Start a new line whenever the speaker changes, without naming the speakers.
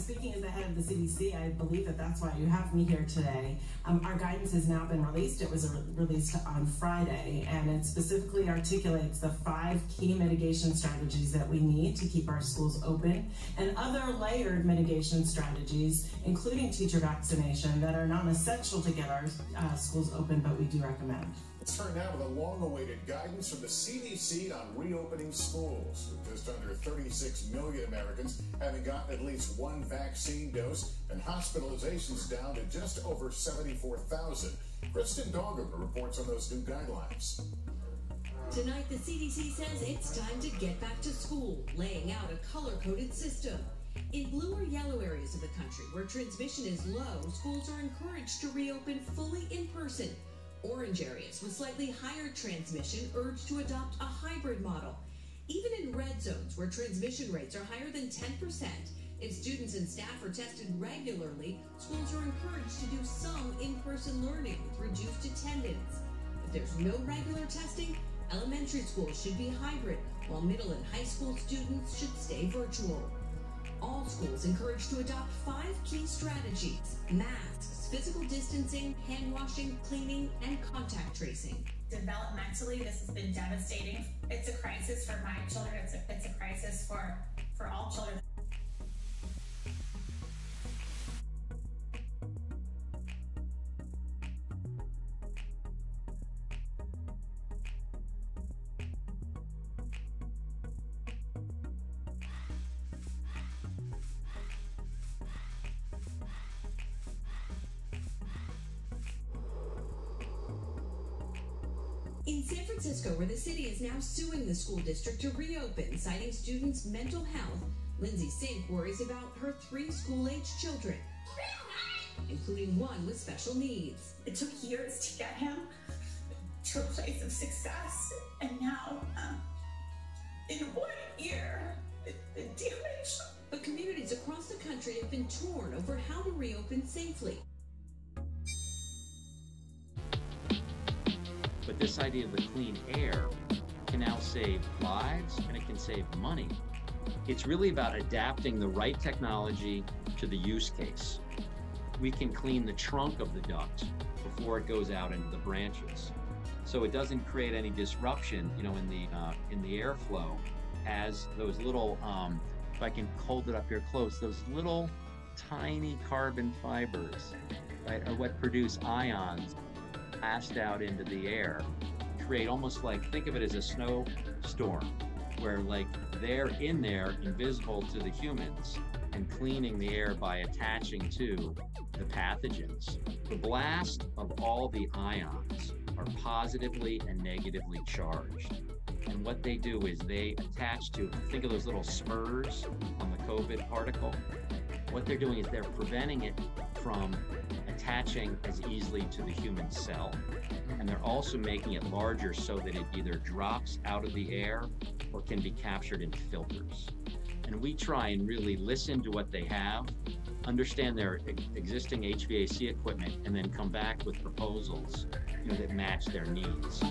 speaking as the head of the CDC. I believe that that's why you have me here today. Our guidance has now been released. It was released on Friday, and it specifically articulates the 5 key mitigation strategies that we need to keep our schools open, and other layered mitigation strategies, including teacher vaccination, that are non-essential to get our schools open, but we do recommend.
Let's turn now to the long-awaited guidance from the CDC on reopening schools. With just under 36 million Americans having gotten at least 1 vaccine dose, and hospitalizations down to just over 74,000. Kristen Dogger reports on those new guidelines.
Tonight, the CDC says it's time to get back to school, laying out a color-coded system. In blue or yellow areas of the country where transmission is low, schools are encouraged to reopen fully in person. Orange areas with slightly higher transmission urged to adopt a hybrid model. Even in red zones where transmission rates are higher than 10%, if students and staff are tested regularly, schools are encouraged to do some in-person learning with reduced attendance. If there's no regular testing, elementary schools should be hybrid, while middle and high school students should stay virtual. All schools encouraged to adopt 5 key strategies: masks, physical distancing, hand washing, cleaning, and contact tracing.
Developmentally, this has been devastating. It's a crisis for my children. It's a crisis for all children.
In San Francisco, where the city is now suing the school district to reopen, citing students' mental health, Lindsay Sink worries about her 3 school-aged children, including one with special needs.
It took years to get him to a place of success, and now, in 1 year, the damage.
But communities across the country have been torn over how to reopen safely.
But this idea of the clean air can now save lives and it can save money. It's really about adapting the right technology to the use case. We can clean the trunk of the duct before it goes out into the branches, so it doesn't create any disruption, in the airflow, as those little, if I can hold it up here close, those little tiny carbon fibers, right, are what produce ions passed out into the air, create almost like, think of it as a snowstorm, where like they're in there invisible to the humans and cleaning the air by attaching to the pathogens. The blast of all the ions are positively and negatively charged. And what they do is they attach to, think of those little spurs on the COVID particle. What they're doing is they're preventing it from attaching as easily to the human cell. And they're also making it larger so that it either drops out of the air or can be captured in filters. And we try and really listen to what they have, understand their existing HVAC equipment, and then come back with proposals that match their needs.